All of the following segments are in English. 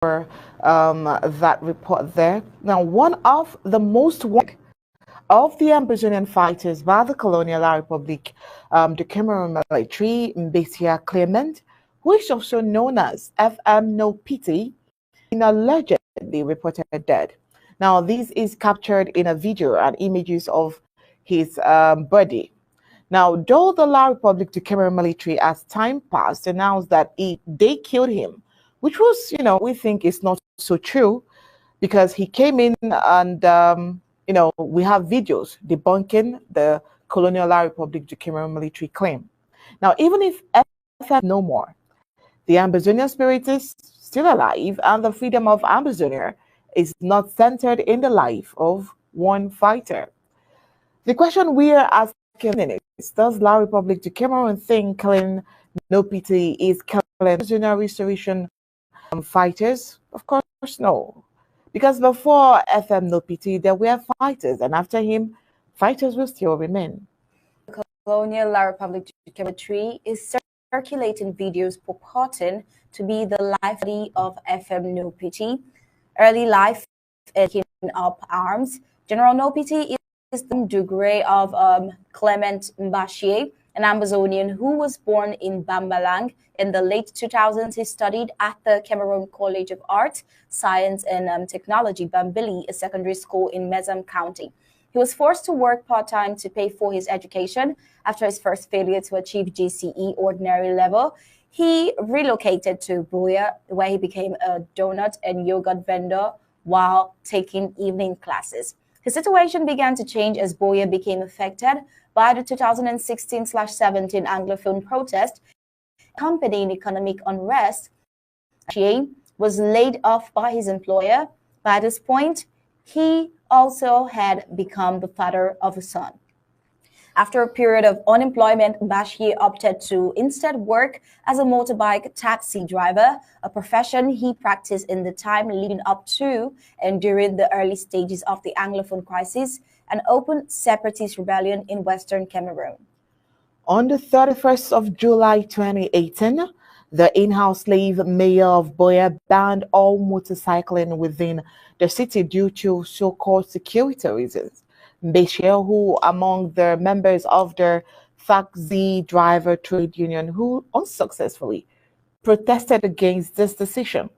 that report there. Now, one of the most wanted of the Amazonian fighters by the colonial republic, the Cameroon military, Mbesia Clement, who is also known as FM No Pity, allegedly reported dead. Now, this is captured in a video and images of his body. Now, though the La Republic to Cameroon military, as time passed, announced that they killed him, which was, we think is not so true, because he came in and, we have videos debunking the colonial La Republic to Cameroon military claim. Now, even if FM no more, the Amazonian spirit is still alive, and the freedom of Amazonia is not centered in the life of one fighter. The question we are asking is, does La Republic to Cameroon think killing No Pity is killing Amazonia restoration fighters? Of course, no. Because before FM No Pity, there were fighters, and after him, fighters will still remain. The colonial La Republic to Cameroon is circulating videos purporting to be the life of FM No Pity. Early life taking up arms. General No Pity is the degree of Clement Mbashie, an Amazonian who was born in Bambalang. In the late 2000s, he studied at the Cameroon College of Art, Science and Technology, Bambili, a secondary school in Mezam County. He was forced to work part-time to pay for his education. After his first failure to achieve GCE ordinary level, he relocated to Buea, where he became a donut and yogurt vendor while taking evening classes. His situation began to change as Buea became affected by the 2016/17 Anglophone protest, accompanying economic unrest. He was laid off by his employer. By this point, he also had become the father of a son. After a period of unemployment, Bashir opted to instead work as a motorbike taxi driver, a profession he practiced in the time leading up to and during the early stages of the Anglophone crisis, an open separatist rebellion in Western Cameroon. On the 31st of July 2018, the in-house slave mayor of Buea banned all motorcycling within the city due to so-called security reasons. Bashir, who among the members of the taxi driver trade union who unsuccessfully protested against this decision.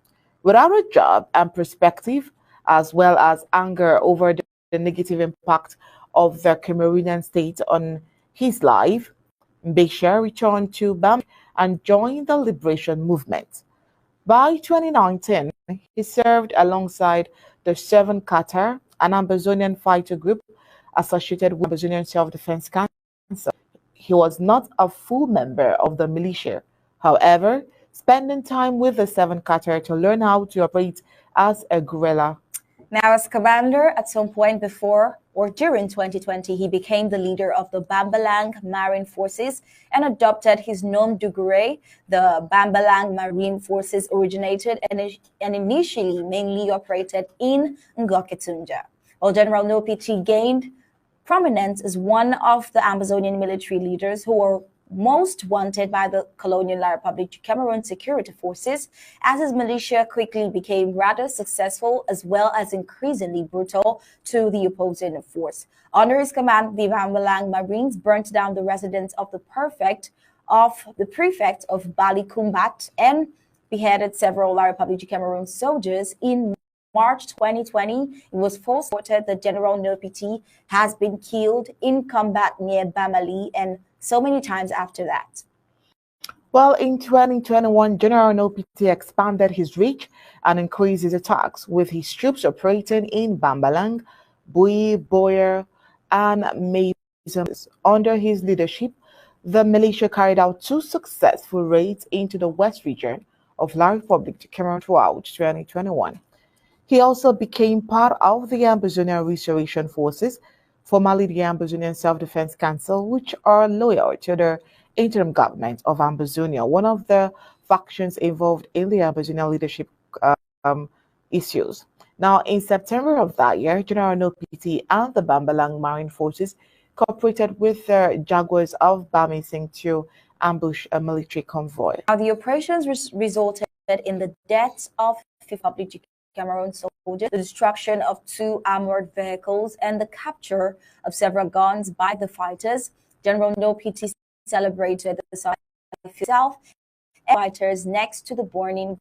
Without a job and perspective, as well as anger over the negative impact of the Cameroonian state on his life, Bashir returned to Bam and joined the liberation movement. By 2019, he served alongside the Seven Qatar, an Amazonian fighter group associated with Amazonian Self-Defense Council. He was not a full member of the militia, however, spending time with the Seven Qatar to learn how to operate as a guerrilla. Now, as commander, at some point before or during 2020, he became the leader of the Bambalang Marine Forces and adopted his nom de guerre. The Bambalang Marine Forces originated and initially mainly operated in Ngoketunja, while General No Pity gained prominence as one of the Amazonian military leaders who were most wanted by the colonial La Republic to Cameroon security forces, as his militia quickly became rather successful as well as increasingly brutal to the opposing force. Under his command, the Bambalang Marines burnt down the residence of the prefect of Bali Kumbat and beheaded several La Republic to Cameroon soldiers. In March 2020, it was false reported that General No Pity has been killed in combat near Bamali and so many times after that. Well, in 2021, General No Pity expanded his reach and increased his attacks, with his troops operating in Bambalang, Bui, Boyer, and Mason. Under his leadership, the militia carried out 2 successful raids into the west region of La Republic to Cameroon throughout 2021. He also became part of the Amazonian Restoration Forces, formerly the Amazonian Self-Defense Council, which are loyal to the interim government of Amazonia, one of the factions involved in the Amazonian leadership issues. Now, in September of that year, General No Pity and the Bambalang Marine Forces cooperated with the Jaguars of Bamising to ambush a military convoy. Now, the operations resulted in the deaths of Republic du Cameroon soldiers, the destruction of 2 armored vehicles, and the capture of several guns by the fighters. General No Pity celebrated the success itself and fighters next to the burning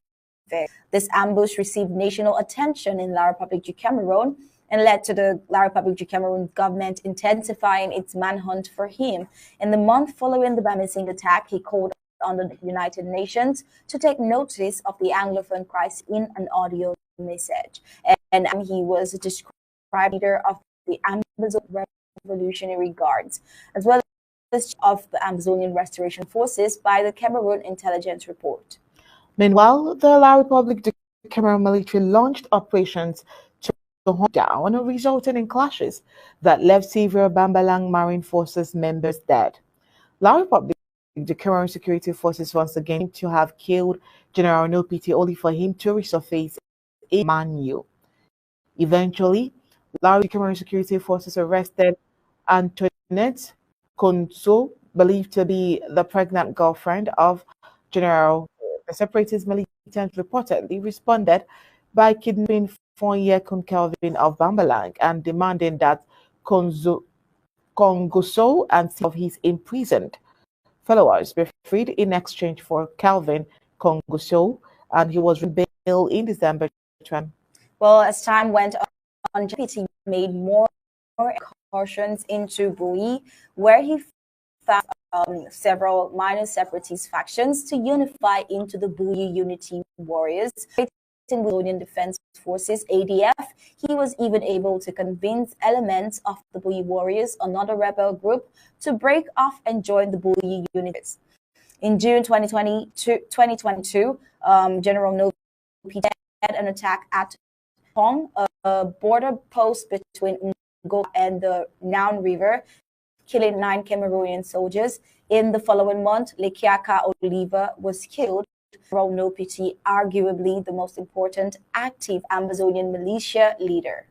vehicle. This ambush received national attention in La Republic du Cameroon and led to the La Republic du Cameroon government intensifying its manhunt for him. In the month following the Bamising attack, he called on the United Nations to take notice of the Anglophone crisis in an audio message. And he was described leader of the Amazon Revolutionary Guards, as well as of the Amazonian Restoration Forces by the Cameroon Intelligence Report. Meanwhile, the La Republic du Cameroon military launched operations to hunt down, resulting in clashes that left several Bambalang Marine Forces members dead. La Republic du Cameroon security forces once again seem to have killed General No Pity only for him to resurface a Manu. Eventually, La Republic du Cameroon security forces arrested Antoinette Konso, believed to be the pregnant girlfriend of General. The separatist militants reportedly responded by kidnapping 4-year Kelvin of Bambalang and demanding that Kongoso and some of his imprisoned followers be freed in exchange for Calvin Kongoso, and he was bailed in December 2020. Well, as time went on, Pity made more incursions into Bui, where he found several minor separatist factions to unify into the Bui Unity Warriors. With Union Defense Forces (ADF), he was even able to convince elements of the Bui Warriors, another rebel group, to break off and join the Bui units. In June 2022, General No Pity had an attack at Pong, a border post between Ngo and the Noun River, killing 9 Cameroonian soldiers. In the following month, Lekiaka Oliva was killed. General No Pity, arguably the most important active Amazonian militia leader.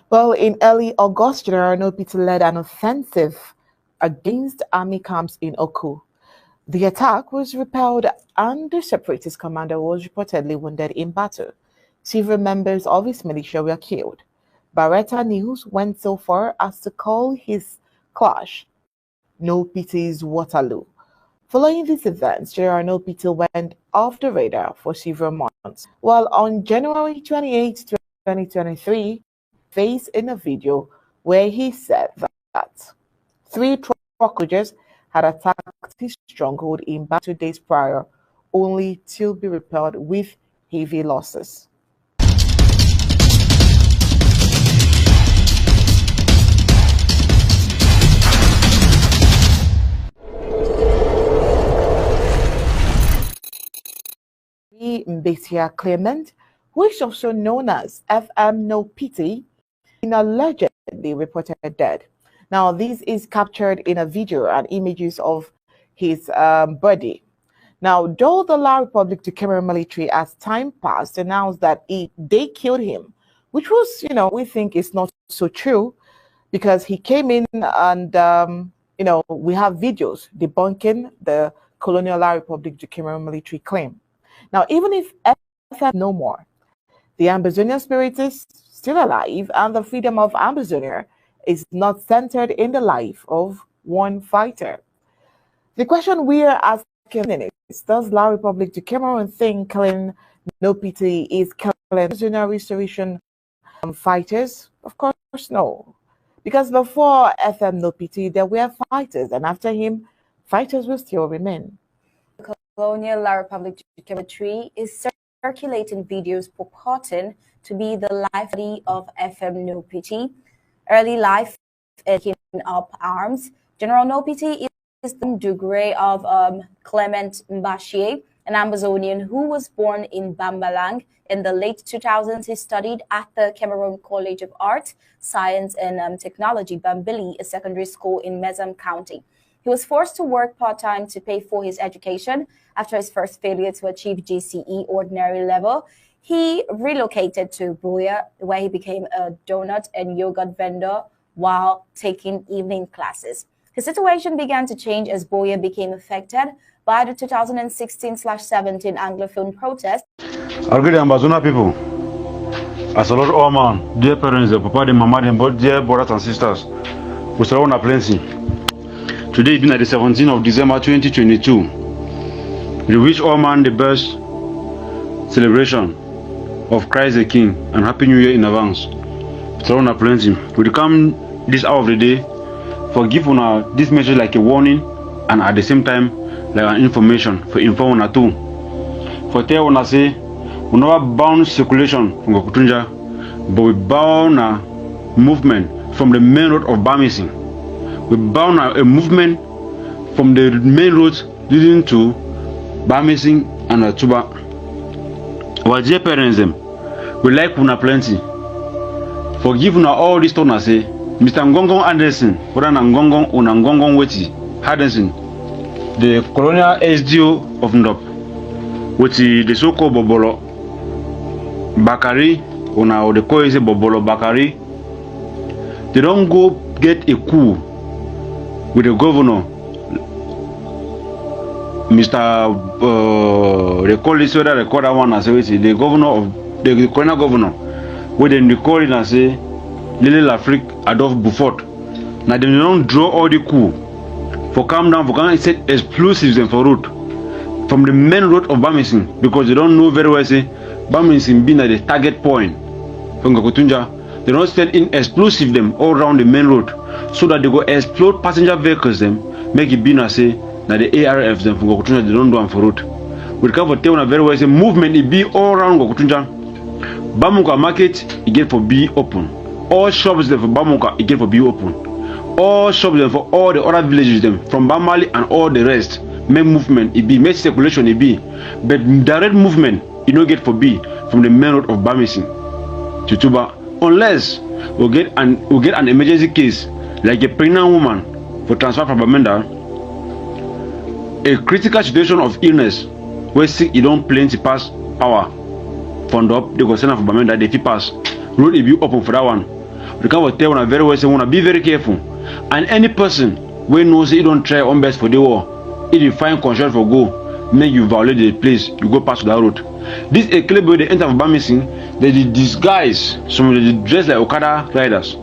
Well, in early August, General No Pity led an offensive against army camps in Oku. The attack was repelled and the separatist commander was reportedly wounded in battle. Several members of his militia were killed. Barretta News went so far as to call his clash No Pity's Waterloo. Following these events, General No Pity went off the radar for several months. While on January 28, 2023, faced in a video where he said that 3 truck soldiers had attacked his stronghold in about 2 days prior, only to be repelled with heavy losses. Mbesia Clement, who is also known as FM No Pity, is allegedly reported dead. Now, this is captured in a video and images of his body. Now, though the La Republic du Cameroon military, as time passed, announced that they killed him, which was, we think is not so true, because he came in and, we have videos debunking the colonial La Republic du Cameroon military claim. Now, even if FM no more, the Amazonian spirit is still alive, and the freedom of Amazonia is not centered in the life of one fighter. The question we are asking is, does La Republic du Cameroon think killing No Pity is killing Amazonia restoration fighters? Of course, no. Because before FM No Pity, there were fighters, and after him, fighters will still remain. Colonial La Republic du Cameroon is circulating videos purporting to be the life of FM No Pity. Early life in up arms. General No Pity is the degree of Clement Mbashie, an Amazonian who was born in Bambalang. In the late 2000s, he studied at the Cameroon College of Art, Science and Technology, Bambili, a secondary school in Mezam County. He was forced to work part-time to pay for his education. After his first failure to achieve GCE ordinary level, he relocated to Buea, where he became a donut and yogurt vendor while taking evening classes. His situation began to change as Buea became affected by the 2016/17 Anglophone protest. Our good Ambazona people, as a lot of man, dear parents, the papa, the mama, the dear brothers and sisters, we surround our plenty. Today being the 17th of December 2022. We wish all man the best celebration of Christ the King and Happy New Year in advance. We surround our plenty. We come this hour of the day for give una this message like a warning and at the same time like an information for inform una too. For tell una say we never bound circulation from Gokutunja, but we bound a movement from the main road of Bamising. We bound a movement from the main road leading to Bamising and Atuba. Our dear parents, them, we like una plenty. Forgive una all this time I say, Mr. Ngongong Anderson, whether Ngongong or Ngongong Weti Hardenson, the colonial SDO of Ndop, which is the so-called Bobolo Bakari, or the call is Bobolo Bakari. They don't go get a coup with the governor, Mr. They call it whether they call that one as the governor of the colonial governor, where they call it and say Lily Lafrique Adolphe Buffort. Now they don't draw all the coup for calm down, for come set explosives and for road from the main road of Bamising, because they don't know very well say Bamising being at the target point from Gokutunja. They don't set in explosive them all around the main road so that they go explode passenger vehicles them, make it be na say that the ARFs them from Gokutunja they don't do them for road. We come for tell una very well say movement it be all around Gokutunja. Bamuka market it get for be open. All shops there for Bamuka it get for be open. All shops there for all the other villages them from Bamali and all the rest. Make movement it be, make circulation it be, but direct movement you don't get for be from the main road of Bamising to Tuba, unless we get an emergency case like a pregnant woman for transfer from Bamenda, a critical situation of illness where sick you don't plenty pass power fund up they go send for Bamenda they fit pass road it be open for that one. We can tell una very well say wanna be very careful, and any person where knows you don't try on best for the war, if you find conscience for go, make you violate the place, you go past that road. This a club where they enter for Bamising, they disguise, some of them dress like Okada riders,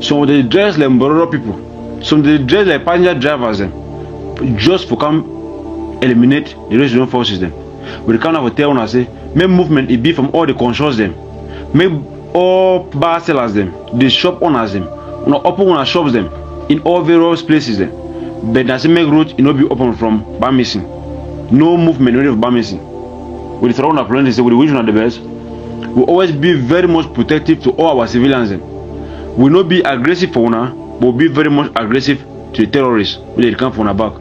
some of them dress like Mbororo people, some of them dress like passenger drivers them, just for come eliminate the regional forces them. We can't have a tell and say, make movement it be from all the conscious them, make all bar sellers them, the shop owners them, open one shops them in all various places them. But that's make road it not be open from Bamising. No movement of Bamising. We throw on our plan say we wish on the best. We always be very much protective to all our civilians. We not be aggressive for una, but be very much aggressive to the terrorists when they come from our back.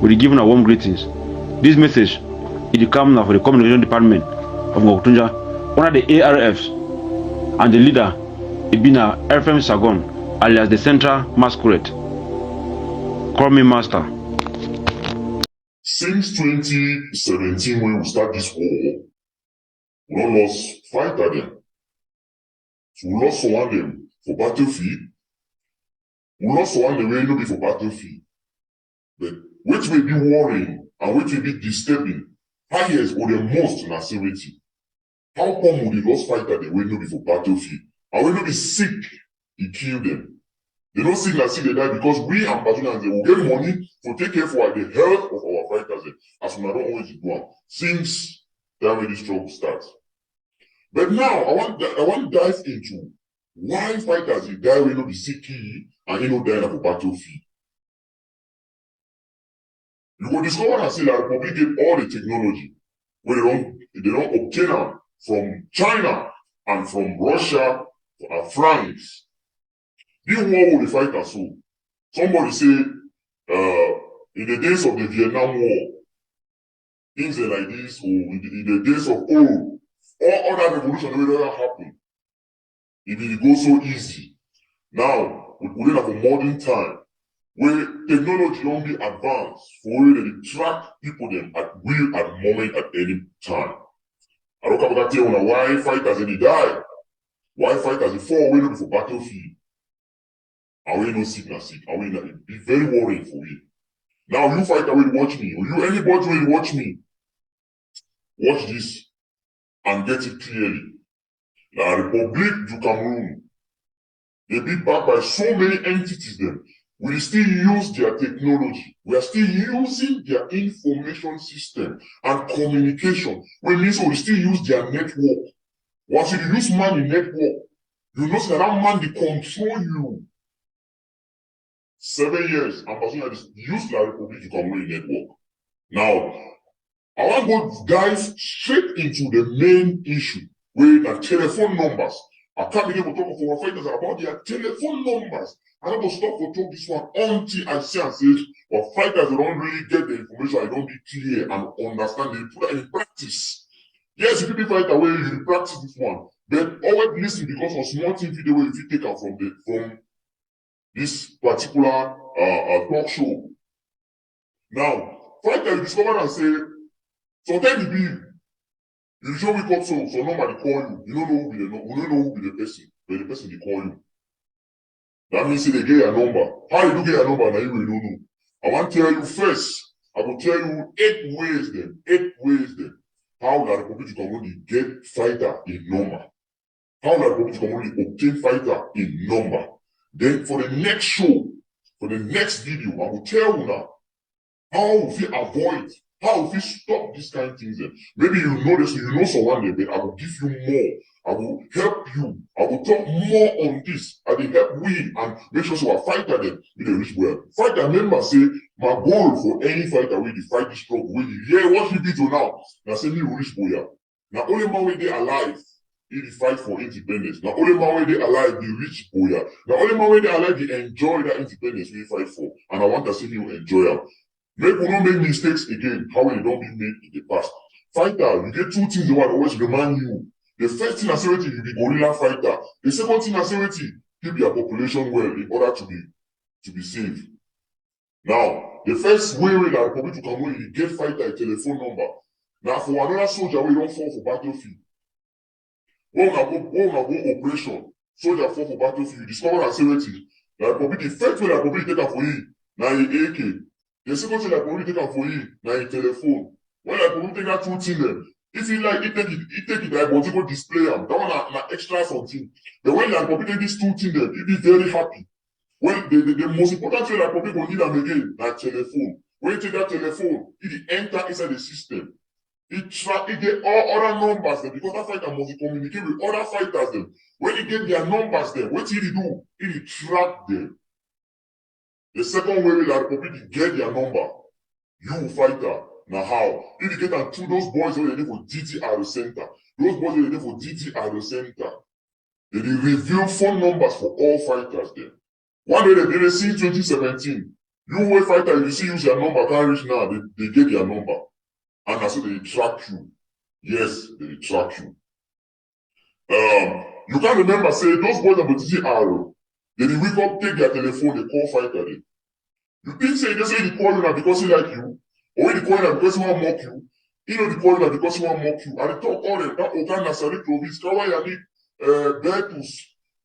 We give una warm greetings. This message it come now for the communication department of Ngokutunja, one of the ARFs, and the leader it be na FM Sagon, alias the Central Masquerade. Call me master. Since 2017, when we start this war, we don't lost fight at them. So we lost one them for battlefield. We lost one the way no be for battlefield. But which may be worrying and which will be disturbing, highest or the most in security. How come we lost fight at the way no be for battlefield? And we no be sick, he kill them. They don't see that they die because we and Bajunans they will get money to take care for the health of our fighters as we don't always do one since that way the struggle starts. But now I want to dive into why fighters they die when not be sick and you know die for battlefield. You will discover and see that the Republic get all the technology where they don't obtain them from China and from Russia and France. This war will the fighters so. Somebody say, in the days of the Vietnam War, things are like this, or in the days of old, all other revolutions never happen. It will go so easy. Now, we live in a modern time where technology don't be advanced for where they track people them at will at moment at any time. I don't have to tell you why fighters they die, why fighters they fall away for battlefield. And we no sick, and we be very worried for you. Now you fighter will watch me, or you anybody will watch me. Watch this. and get it clearly. La République du Cameroon, they be backed by so many entities then. We still use their technology. We are still using their information system and communication. Which means we still use their network. Once you use man in network, you know that man they control you. 7 years, and person that use La République du Cameroon network. Now, I want to go dive straight into the main issue with the telephone numbers. I can't begin to talk for our fighters about their telephone numbers. I don't stop to talk this one until I see and say, but fighters don't really get the information, I don't be clear and understand, they put it in practice. Yes, you people fight away, you practice this one, but always listen because of small thing video if you take out from this particular talk show. Now, fighter you discover and say, sometimes you show wake up so nobody call you. You don't know who be the person, but the person they call you. That means they get your number. How you do get your number now you don't know. I want to tell you first, I will tell you 8 ways then. How the Republic of Cameroon get fighter in number. How the Republic of Cameroon obtain fighter in number. Then for the next show, for the next video, I will tell you now how we avoid, how we stop these kind of things. Maybe you know this, you know someone there, but I will give you more. I will help you. I will talk more on this. I will help we and make sure so a fighter then with a rich well. Fighter members say, my goal for any fighter will fight this struggle. Yeah, what you do now? Now say me rich boy. Now only man way they alive. He fight for independence. Now only man way they alive the rich boy. Now only man way they alive they enjoy that independence we fight for. And I want to see you enjoy it. Make we don't make mistakes again, how they don't be made in the past. Fighter, you get 2 things that will always remind you. The first thing I say you be gorilla fighter. The second thing I say keep your population well in order to be safe. Now, the first way that Republic of Cameroon you get fighter a telephone number. Now for another soldier we don't fall for battlefield. When we go operation, soldier fall for battlefield, you discover and say the Republic, the first way the Republic take for you, now AK. The second thing like when take am for you, na your telephone. When like when take that 2 things them, if you like, it take it like but you go display them. That one na extra something. But when like when take these 2 things them, you be very happy. When the most important thing like when go need them again, na telephone. When you take that telephone, it enter inside the system. It get all other numbers them because that fighter must communicate with other fighters them. When you get their numbers them, what it do? It track them. The second way that Republic get their number, you fighter. Now how? If you get them to those boys who are there for DTR center, those boys who are there for DTR center, they reveal phone numbers for all fighters there. One day they see 2017, you way fighter, you see use your number, can't reach now, they get their number. And that's so they track you. Yes, they track you. You can't remember, say, those boys are DTR. Then they wake up, take their telephone, they call fighter. You think say they say they call you now because he like you, or they call you now because he want to mock you. He know they call you now because he want to mock you. And they talk all them, that Okan Nasari Province, Kawa Yannick, Bertus,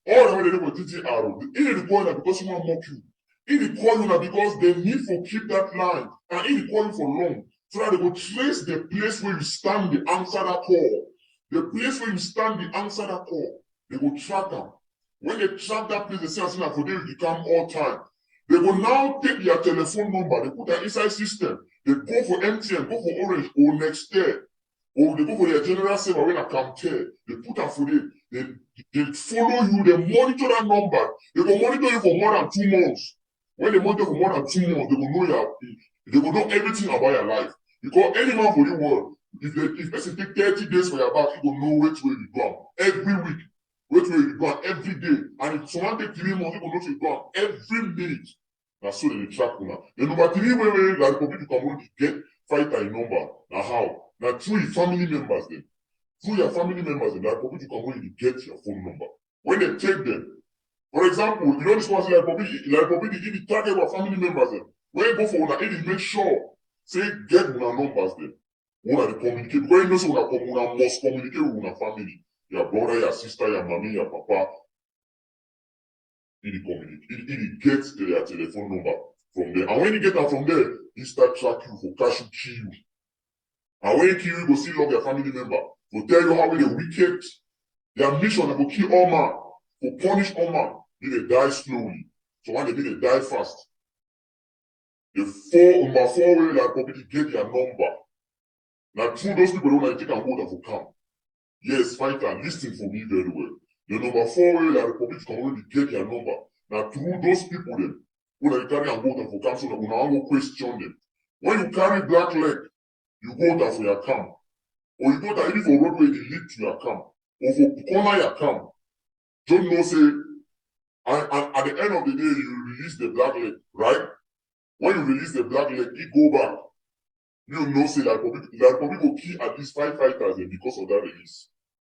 all the way they go TTR. He know they call you now because he want to mock you. He they call you now because they need to keep that line. And he they call you for long. So that they will trace the place where you stand, the answer that call. The place where you stand, the answer that call. They will track them. When they track that place, they say, for them will become all time. They will now take their telephone number, they put that inside system. They go for MTN, go for Orange, or Nextel, or they go for their general server when I come here. They put that for them. They follow you, they monitor that number. They will monitor you for more than 2 months. When they monitor for more than 2 months, they will know everything about your life. Because any man for the world, if person take 30 days for your back, he will know which way you go. Every week. Which way you go every day. And if someone take 3 months, you will know you go every minute. That's so they track now. The number 3 way the Republic of Cameroon get fighter in number. Now how? Now through your family members then. Through your family members then, the Republic of Cameroon get your phone number. When they take them, for example, you know this was the Republic they give the target of family members then. When you go for una, it make sure, say get una numbers then. Una they communicate. Because you know so una must communicate with una family. Your brother, your sister, your mommy, your papa. He communicate. He gets their telephone number from there. And when you get that from there, he start track you for cash you kill you. And when you kill you, go see log your family member. to tell you how they wicked. Their mission is to kill all man, to punish all man. They die slowly. So when they die fast. The number four way that probably get their number. Now, through those people don't like take and hold of a camp. Yes, fighter, listen for me very well. The number four way that the Republic can only get their number. Now, through those people then, who like carry and go down for camp, so that we now go question them. When you carry black leg, you go down for your camp. Or you go down even for roadway, they lead to your camp. Or for corner your camp. Don't know say, and at the end of the day, you release the black leg, right? When you release the black leg, it go back. You know say that Republic will kill at least 5 fighters because of that release.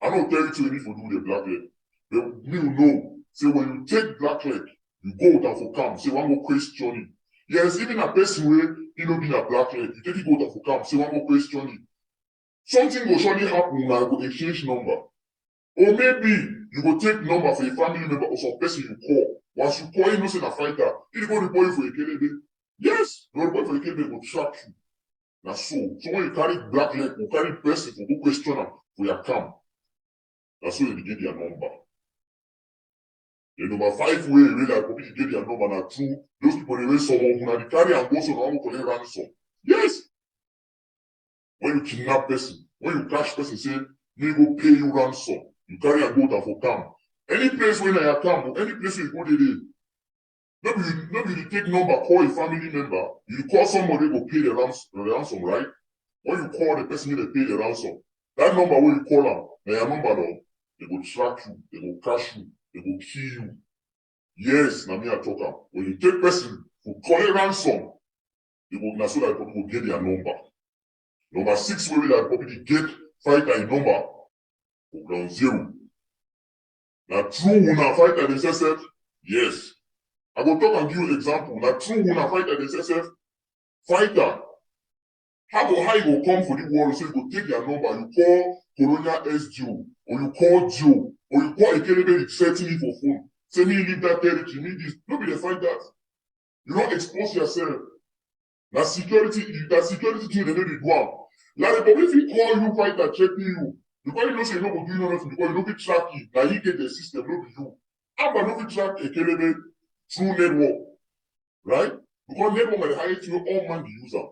I don't tell you to any for do the black leg. But you know, say when you take black leg, you go down for camp, say one more question it. Yes, even a person where you know being a black leg, you take it go down for camp, say one more question it. Something will surely happen when I go exchange number. Or maybe you go take number for a family member or some person you call. Once you call, you know say a fighter, you go report you for a kelebe. Yes, you report for a kelebe, go track you. Now so when you carry black leg, you carry person for go question them for your camp. That's how you get their number. The number 5 way that probably get their number now true. Those people they raise someone who they carry and go so now collect ransom. Yes. When you kidnap person, when you catch person, say, me go pay you ransom. You carry and go down for camp. Any place where you camp, any place where you go there. Maybe you take number, call a family member. You call somebody go pay the ransom, right? When you call the person, they pay the ransom. That number when you call them, now your number now, they go track you, they go catch you, they go kill you. Yes, now me I talk am. When you take person who collect ransom, they go now so that people will get their number. Number 6 way that probably get fighter in number, go ground 0. Now true una fighter themselves, yes. I go talk and give you example. Now true una fighter themselves, fighter. How you go come for the war? So you go take their number, you call Colonial SGO, or you call Joe, or you call a Kelebe threatening for phone. Say me leave that territory, me this. Nobody fight that. You don't expose yourself. That security team, they know the one. Now the public will call you fighter checking you. Because you know say you no go do nothing, because you no fit track you. Now you get the system, no be you. Amba no fit track a Kelebe through network. Right? Because network are the highest you all man the user.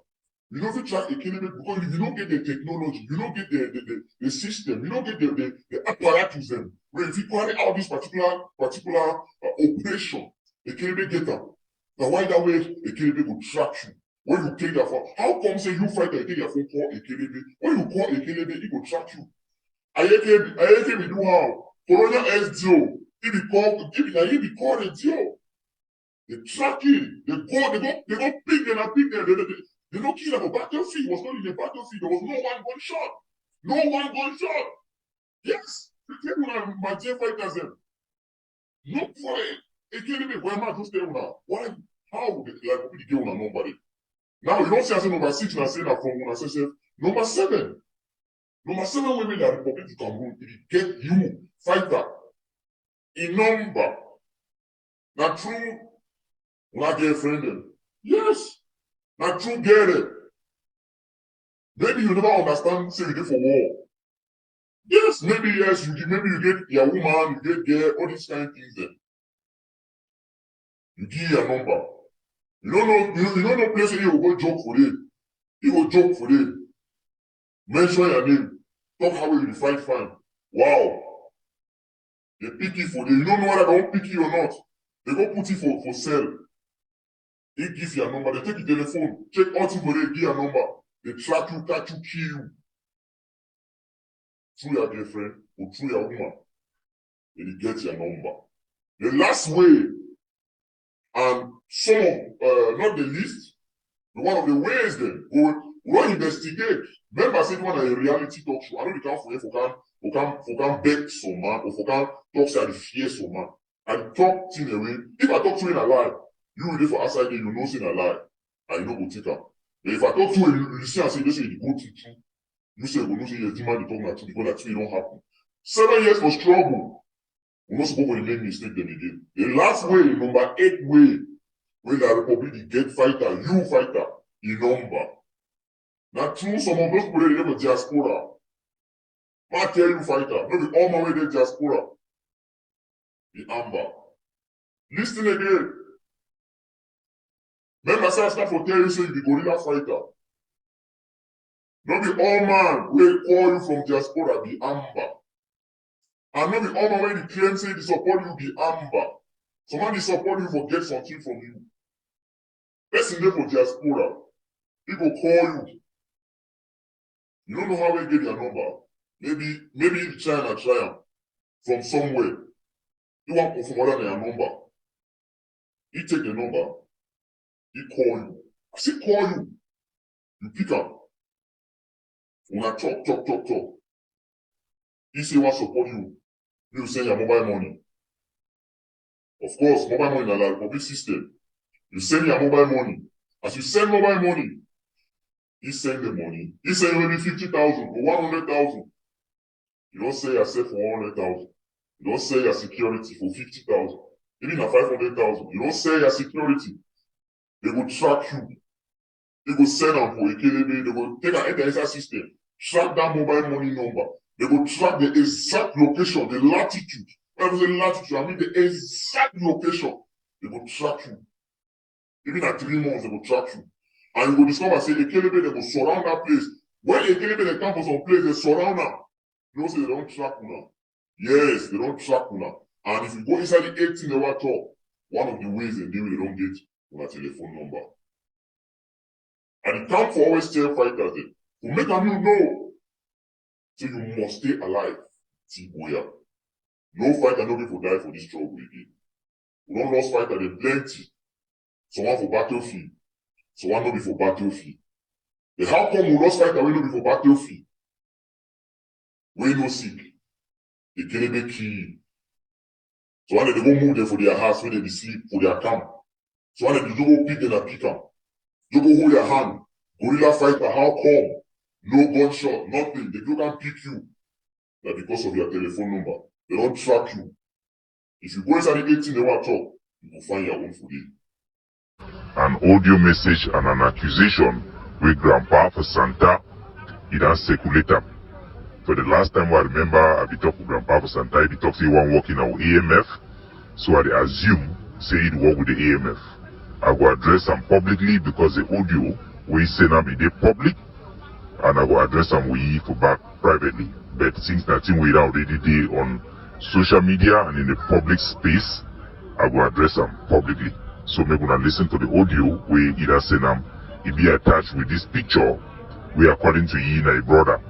You don't track a Kelebe because you don't get the technology, you don't get the system, you don't get the apparatus them. Where if you carry out this particular operation, a Kelebe get up. Now why that way a Kelebe will track you? When you take that phone, how come say you fight and take your phone call a Kelebe? When you call a Kelebe, it will track you. I do how? Colonial SDO, if you call the deal. They track it, they go pick them. They don't kill them. A battlefield was not in a battlefield. There was no one gunshot. No one gunshot. Yes. They came my J fighters them. No point. It can't even where am I just there now? Why? How would they like we get on nobody? Now you don't see as number 6 and I say that from when I say number 7. Number 7 women that Republic of Cameroon, it get you fighter in number. Now true, not get friend them. Yes. Now true get it. Maybe you never understand say you get for war. Yes, maybe yes, maybe you get your woman, you get girl, all these kind of things then. You give your number. You don't know place where you will go joke for it. You will joke for it. Mention your name. Talk how you fight fine. Wow. They pick you for it. You don't know whether they don't pick you or not. They go put you for sale. They give your number. They take your telephone. Check all things for it. Give your number. They track you, catch you, kill you. Through your girlfriend or through your woman. And you get your number. The last way, and not the least, but one of the ways then, we will investigate. Remember, I said one a reality talk show. I know they can't for beg some man, or for can talk say I fear some man. And talk thing away. If I talk to you in a lie, you will for outside there, you know say in a lie. And you know go take her. But if I talk to you, you see and say this is the go to true. You say we know say yes, demand the talk na true because that thing don't happen. 7 years for struggle. We're not supposed to make mistake them again. The last way, number 8 way, when the Republic get fighter, you fighter, in number. Now, true, some of those people they have a diaspora. I tell you, fighter, maybe all my way there diaspora. The Amba. Listen again. Remember, I stand for tell you, say you be gorilla fighter. Not be all man will call you from diaspora be Amba. And not be all man when you claim say they support you be Amba. Somebody support you for get something from you. Person there for diaspora. He go call you. You don't know how they get your number. Maybe if China try am from somewhere. You want from other than your number. He take the number. He call you. I say call you. You pick up. When I talk. He say want support you. You send your mobile money. Of course, mobile money in the public system. You send your mobile money. As you send mobile money, he send the money. He send maybe 50,000 or 100,000. You don't sell yourself for 100,000. You don't sell your security for 50,000. Even at 500,000. You don't sell your security. They will track you. They will send them for a KLB. They will take an enter system. Track that mobile money number. They will track the exact location, the latitude. When I say latitude, I mean the exact location. They will track you. Even at 3 months, they will track you. And you will discover, say, a KLB, they will surround that place. When a KLB, they come for some place, they surround them. You know, say they don't track you now. Yes, they don't track you now. And if you go inside the 18 hour talk, one of the ways they do, they don't get your telephone number. And the time for always tell fighters, to make them you know, so you must stay alive. Tiboya. No fighter, no people die for this trouble again. We don't lost fighter, they plenty. Someone for battlefield. Someone no be for battlefield. But how come we lost fighter we no be for battlefield? We no sick. They can't be killed. So when they go move them for their house, when they be sleep for their camp. So when they go pick them and pick them. You go hold your hand. Gorilla fighter, how come? No gunshot, nothing. They go and pick you. That's because of your telephone number. They don't track you. If you go inside the 18 they want to talk, you will find your own for it. An audio message and an accusation with GranpA for Santa, it has circulated. For the last time I remember, I be talk with GranpA for Santa, he talk say one work in our AMF, so I assume say it work with the AMF. I will address them publicly because the audio we send them in the public, and I will address them we for back privately. But since that thing we already did on social media and in the public space, I will address them publicly. So maybe when I listen to the audio, we either send them, it be attached with this picture, we according to you and brother.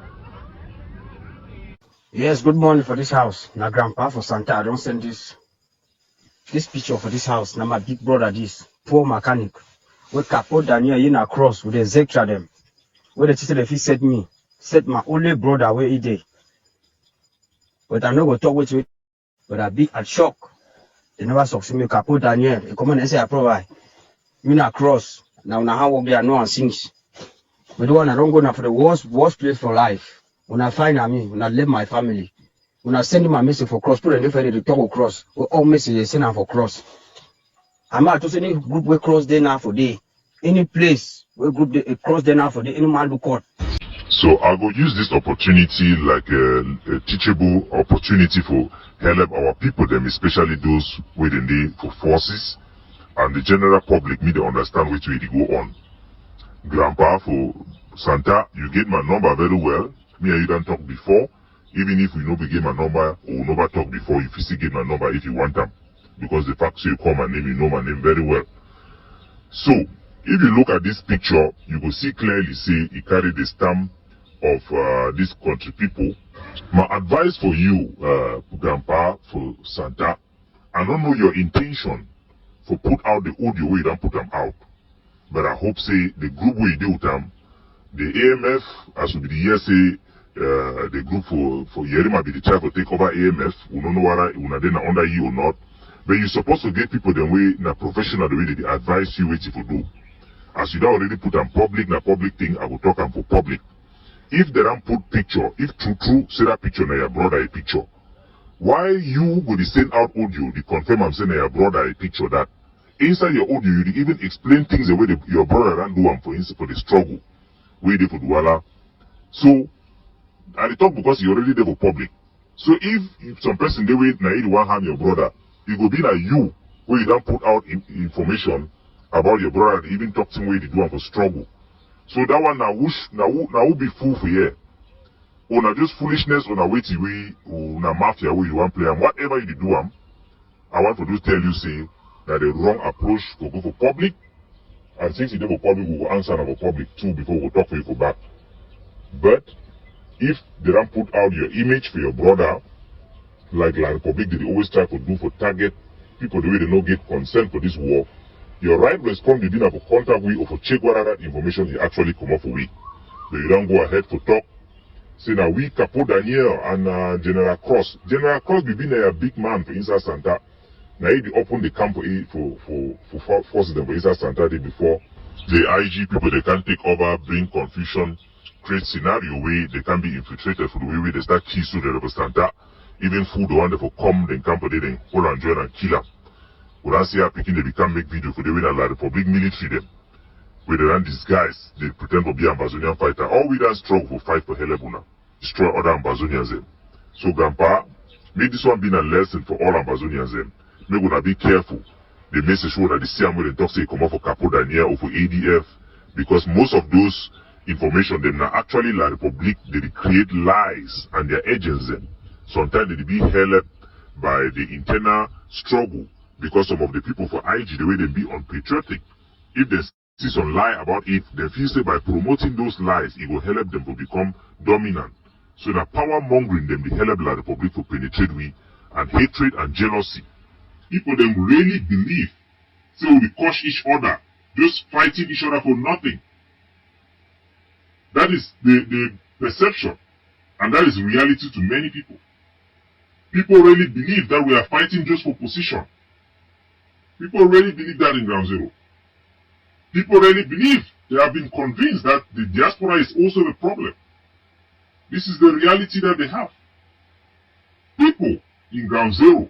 Yes, good morning for this house. Now GranpA for Santa, I don't send this picture for this house. Now my big brother this, poor mechanic. We Capo Dani in across with the Zectra them. Where the teacher if he said me, said my only brother where he did. But I know what talk with you, but I be at shock. They never succeed me Capo Daniel. They come and say I provide. You not cross. Now how work there no one sings. But the one I don't go now for the worst place for life. When I find me, when I leave my family, when I send my message for cross, put a different to talk cross. We all messages send for cross. I'm out to any group we cross there now for day. Any place we group they cross there now for day. Any man do court. So I will use this opportunity like a teachable opportunity for help our people, them especially those within the for forces and the general public need to understand which way they go on. GranpA for Santa, you get my number very well. Me and you don't talk before. Even if we know we get my number or we never talk before, if you still get my number if you want them. Because the fact you call my name, you know my name very well. So if you look at this picture, you will see clearly say he carried the stamp of this country people. My advice for you, GranpA for Santa, I don't know your intention for put out the audio where you don't put them out. But I hope say the group where you do with them, the AMF, as will be the year say, the group for Yerima be the try to take over AMF. We don't know whether they are under you or not. But you're supposed to get people the way, na professional, the way they advise you what you to do. As you don't already put them public, na public thing, I will talk them for public. If they don't put picture, if true, say that picture na your brother a picture. Why you go to send out audio, they confirm I'm saying na your brother a picture that inside your audio you even explain things the way your brother don't do them for the struggle. Where they put wala. So And they talk because you already there for public. So if some person they wait na you want harm your brother, it will be like you where you don't put out information about your brother, even talk to him where they do for struggle. So that one now who be fool for here. Or na just foolishness or na wait way or na mafia where you want play and whatever you do I want to just tell you say that the wrong approach to go for public. And since you do for public, we will answer for public too before we talk for you for back. But if they don't put out your image for your brother, like La Republic they always try to do for target people the way they don't get consent for this war, your right response within a contact we or for check whether that information is actually come off for we. So you don't go ahead to talk. Say now we Capo Daniel and General Cross. General Cross be been a big man for inside Santa. Now he open the camp for force them for inside Santa day before the IG people they can take over, bring confusion, create scenario where they can be infiltrated for the way they start kill so the Santa. Even food the one they for come then camp they then hold and join and kill them. We don't see how picking they become make video for the way that La Republic military them. Where they run disguise, they pretend to be Ambazonian fighter. All we done struggle for fight for Helebuna. Destroy other Ambazonians them. So GranpA, make this one be a lesson for all Ambazonians them. Make gonna be careful. The message sure that the same way they talk say come out for Capo Daniel or for ADF. Because most of those information them now actually La Republic they create lies and their agents them. Sometimes they be held by the internal struggle because some of the people for IG the way they be unpatriotic. If they see some lie about it, they feel say by promoting those lies it will help them to become dominant. So that power mongering them the help La Republic to penetrate we and hatred and jealousy. People them really believe say we crush each other, just fighting each other for nothing. That is the perception, and that is reality to many people. People really believe that we are fighting just for position. People really believe that in Ground Zero. People really believe, they have been convinced that the diaspora is also the problem. This is the reality that they have. People in Ground Zero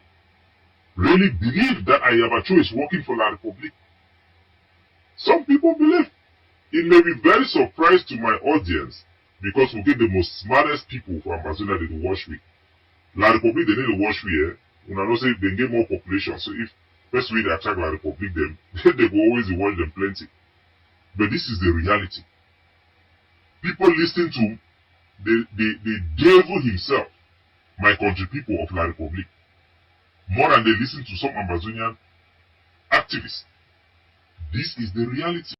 really believe that Ayabacho is working for La Republic. Some people believe. It may be very surprised to my audience because we get the most smartest people from Amazonia they watch with. La Republic they need to watch with here. When I know say they get more population, so if first way they attack La Republic them, they will always watch them plenty. But this is the reality. People listen to the devil himself, my country people of La Republic, more than they listen to some Amazonian activists. This is the reality.